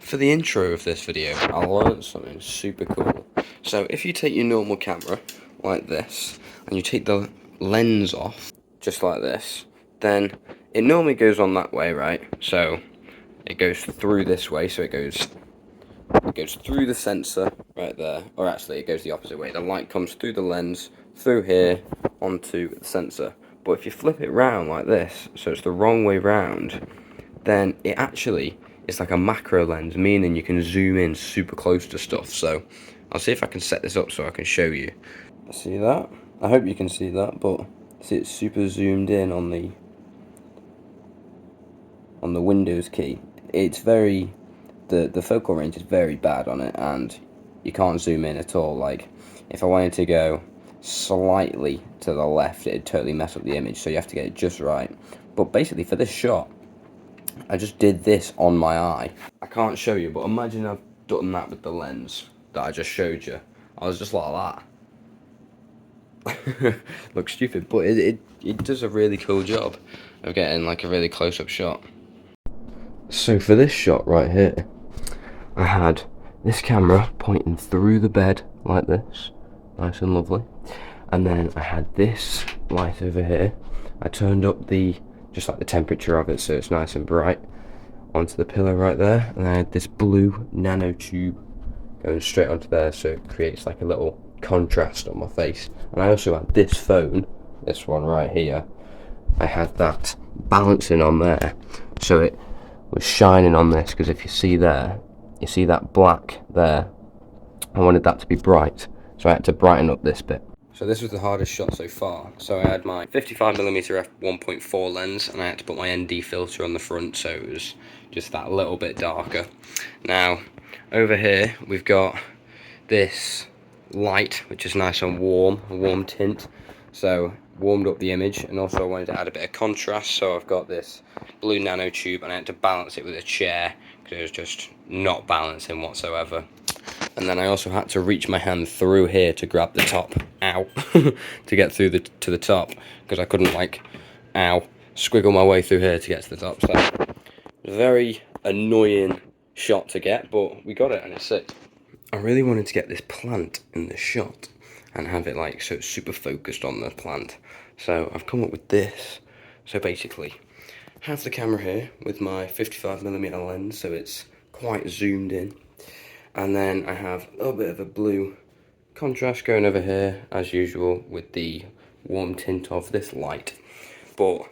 For the intro of this video, I learned something super cool. So if you take your normal camera, like this, and you take the lens off, just like this, then it normally goes on that way, right? So it goes through this way, so it goes through the sensor right there, or actually it goes the opposite way. The light comes through the lens, through here, onto the sensor. But if you flip it round like this, so it's the wrong way round, then it actually is like a macro lens, meaning you can zoom in super close to stuff. So I'll see if I can set this up so I can show you. See that? I hope you can see that, but see it's super zoomed in on the Windows key. It's very, the focal range is very bad on it, and you can't zoom in at all. Like if I wanted to go slightly to the left, it'd totally mess up the image, so you have to get it just right. But basically for this shot, I just did this on my eye. I can't show you, but imagine I've done that with the lens that I just showed you. I was just like that. Looks stupid, but it does a really cool job of getting like a really close-up shot. So for this shot right here, I had this camera pointing through the bed like this, nice and lovely. And then I had this light over here. I turned up just like the temperature of it so it's nice and bright onto the pillow right there, and I had this blue nano tube going straight onto there so it creates like a little contrast on my face. And I also had this phone, this one right here, I had that balancing on there so it was shining on this, because if you see there, you see that black there, I wanted that to be bright, so I had to brighten up this bit. So this was the hardest shot so far. So I had my 55mm f1.4 lens, and I had to put my ND filter on the front, so it was just that little bit darker. Now, over here we've got this light, which is nice and warm, a warm tint. So warmed up the image, and also I wanted to add a bit of contrast, so I've got this blue nano tube, and I had to balance it with a chair because it was just not balancing whatsoever. And then I also had to reach my hand through here to grab the top, ow, to get through to the top, because I couldn't like, squiggle my way through here to get to the top. So very annoying shot to get, but we got it and it's sick. I really wanted to get this plant in the shot and have it like so it's super focused on the plant. So I've come up with this. So basically, have the camera here with my 55mm lens, so it's quite zoomed in. And then I have a little bit of a blue contrast going over here, as usual, with the warm tint of this light. But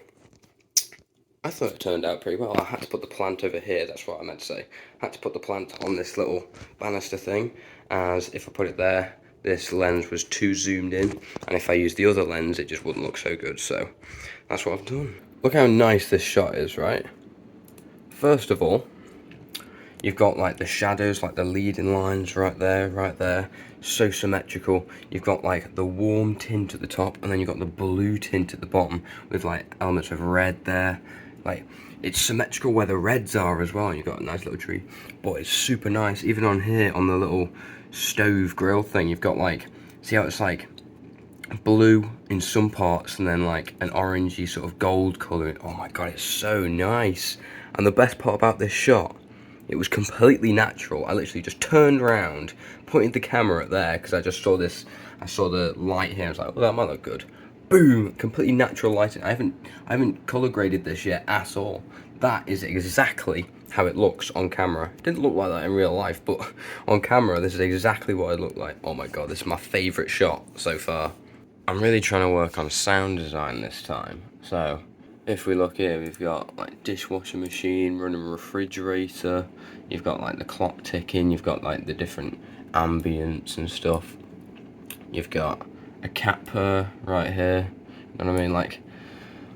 I thought it turned out pretty well. I had to put the plant over here, that's what I meant to say. I had to put the plant on this little banister thing, as if I put it there, this lens was too zoomed in, and if I used the other lens, it just wouldn't look so good, so that's what I've done. Look how nice this shot is, right? First of all, you've got like the shadows, like the leading lines right there, so symmetrical. You've got like the warm tint at the top, and then you've got the blue tint at the bottom with like elements of red there. Like, it's symmetrical where the reds are as well. You've got a nice little tree, but it's super nice. Even on here, on the little stove grill thing, you've got like, see how it's like blue in some parts and then like an orangey sort of gold colour. Oh my god, it's so nice. And the best part about this shot, it was completely natural. I literally just turned around, pointed the camera at there, because I just saw this, I saw the light here, I was like, well, that might look good. Boom, completely natural lighting. I haven't colour graded this yet at all. That is exactly how it looks on camera. It didn't look like that in real life, but on camera, this is exactly what it looked like. Oh my god, this is my favourite shot so far. I'm really trying to work on sound design this time. So, if we look here, we've got like dishwasher machine, running refrigerator, you've got like the clock ticking, you've got like the different ambience and stuff. You've got a cat purr right here, you know what I mean? Like,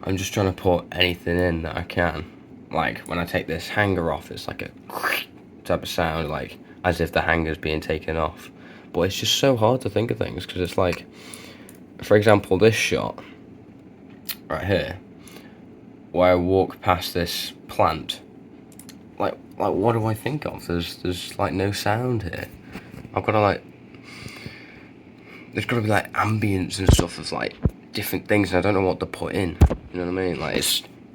I'm just trying to put anything in that I can. Like, when I take this hanger off, it's like a type of sound, like as if the hanger's being taken off. But it's just so hard to think of things, because it's like, for example, this shot right here, where I walk past this plant, like what do I think of? There's like no sound here. I've got to like, there's got to be like ambience and stuff of like different things, and I don't know what to put in. You know what I mean? Like,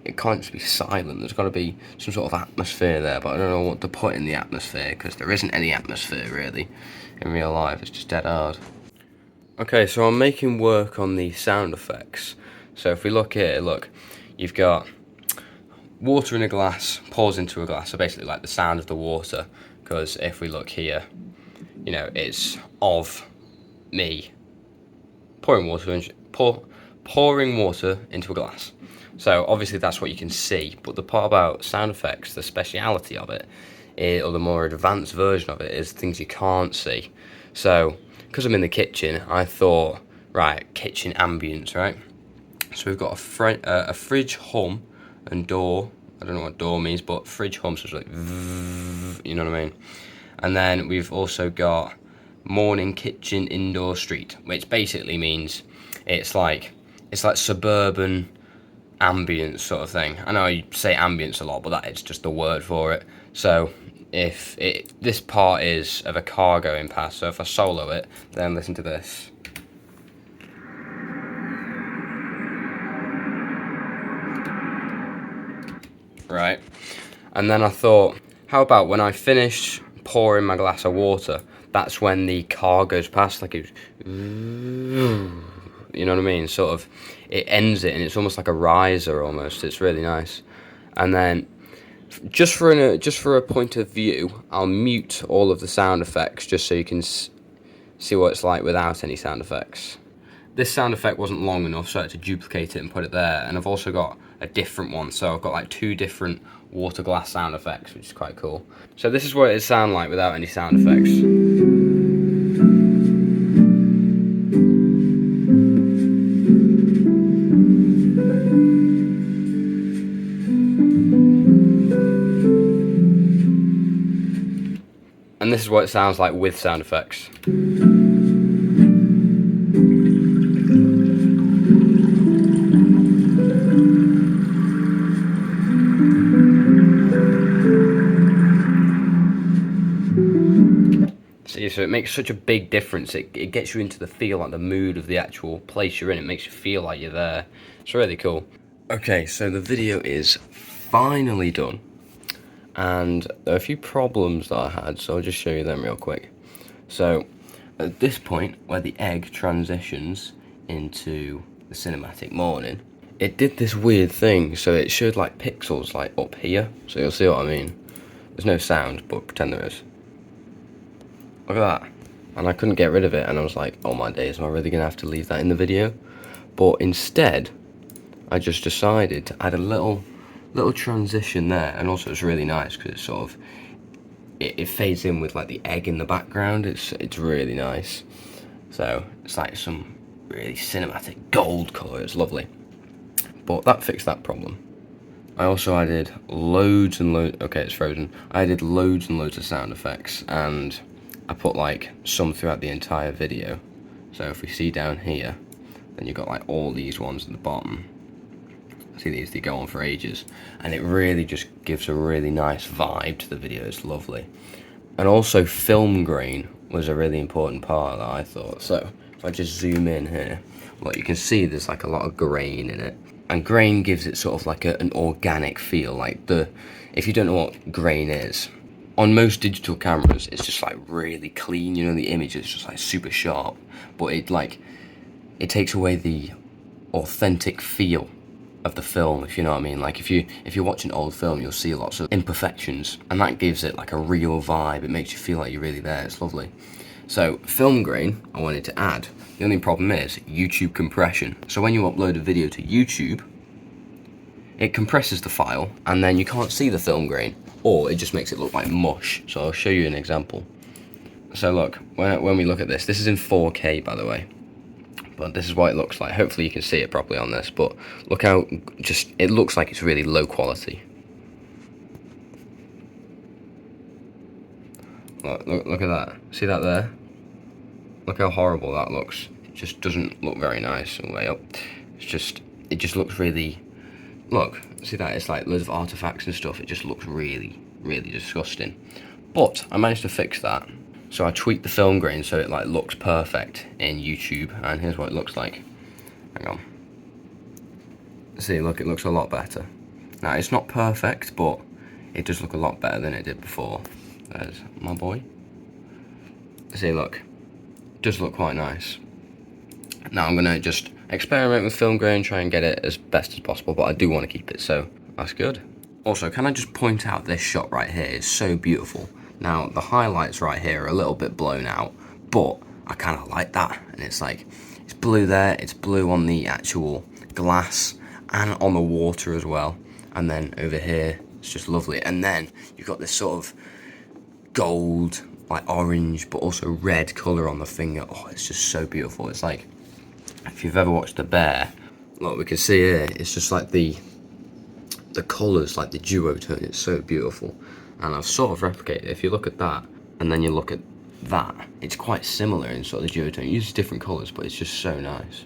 it can't just be silent. There's got to be some sort of atmosphere there, but I don't know what to put in the atmosphere, because there isn't any atmosphere really in real life. It's just dead hard. Okay, so I'm making work on the sound effects. So if we look here, look, you've got water in a glass pours into a glass, so basically like the sound of the water, because if we look here, you know, it's of me pouring water into a glass. So obviously that's what you can see, but the part about sound effects, the speciality of it, or the more advanced version of it, is things you can't see. So because I'm in the kitchen, I thought, right, kitchen ambience, right? So we've got a fridge hum and door. I don't know what door means, but fridge hum, so it's like, you know what I mean? And then we've also got morning kitchen indoor street, which basically means it's like suburban ambience sort of thing. I know you say ambience a lot, but that is just the word for it. So if this part is of a car going past, so if I solo it, then listen to this. Right, and then I thought, how about when I finish pouring my glass of water, that's when the car goes past, like it's, you know what I mean, sort of, it ends it, and it's almost like a riser almost. It's really nice. And then just for a point of view, I'll mute all of the sound effects just so you can see what it's like without any sound effects. This sound effect wasn't long enough, so I had to duplicate it and put it there. And I've also got a different one, so I've got like 2 different water glass sound effects, which is quite cool. So this is what it sounds like without any sound effects. And this is what it sounds like with sound effects. See, so it makes such a big difference. It gets you into the feel, like the mood of the actual place you're in. It makes you feel like you're there. It's really cool. Okay, so the video is finally done. And there are a few problems that I had, so I'll just show you them real quick. So at this point, where the egg transitions into the cinematic morning, it did this weird thing. So it showed like pixels like up here, so you'll see what I mean. There's no sound, but pretend there is. Look at that. And I couldn't get rid of it, and I was like, oh my days, am I really gonna have to leave that in the video? But instead, I just decided to add a little transition there, and also it's really nice because it's sort of, it fades in with like the egg in the background. It's really nice. So it's like some really cinematic gold colour. It's lovely. But that fixed that problem. I also added loads and loads. Okay, it's frozen. I added loads and loads of sound effects, and I put like some throughout the entire video. So if we see down here, then you've got like all these ones at the bottom. See these, they go on for ages, and it really just gives a really nice vibe to the video. It's lovely. And also film grain was a really important part that I thought. So if I just zoom in here, well, you can see there's like a lot of grain in it, and grain gives it sort of like an organic feel. Like if you don't know what grain is, on most digital cameras it's just like really clean, you know, the image is just like super sharp, but it takes away the authentic feel of the film, if you know what I mean. Like if you're watching old film, you'll see lots of imperfections, and that gives it like a real vibe. It makes you feel like you're really there. It's lovely. So film grain I wanted to add. The only problem is YouTube compression. So when you upload a video to YouTube, it compresses the file, and then you can't see the film grain, or it just makes it look like mush. So I'll show you an example. So look, when we look at this is in 4K, by the way, but this is what it looks like. Hopefully you can see it properly on this, but look how it looks like it's really low quality. Look at that. See that there? Look how horrible that looks. It just doesn't look very nice all the way up. It just looks really, look, see that? It's like loads of artifacts and stuff. It just looks really, really disgusting. But I managed to fix that. So I tweaked the film grain so it like looks perfect in YouTube, and here's what it looks like. Hang on. See, look, it looks a lot better. Now, it's not perfect, but it does look a lot better than it did before. There's my boy. See, look, it does look quite nice. Now I'm gonna just experiment with film grain and try and get it as best as possible, but I do want to keep it, so that's good. Also, can I just point out this shot right here is so beautiful. Now, the highlights right here are a little bit blown out, but I kind of like that. And it's like, it's blue there, it's blue on the actual glass and on the water as well. And then over here, it's just lovely. And then you've got this sort of gold, like orange, but also red color on the finger. Oh, it's just so beautiful. It's like, if you've ever watched a bear, look, we can see here, it's just like the colours, like the duotone, it's so beautiful. And I've sort of replicated, if you look at that, and then you look at that, it's quite similar in sort of the duotone. It uses different colours, but it's just so nice.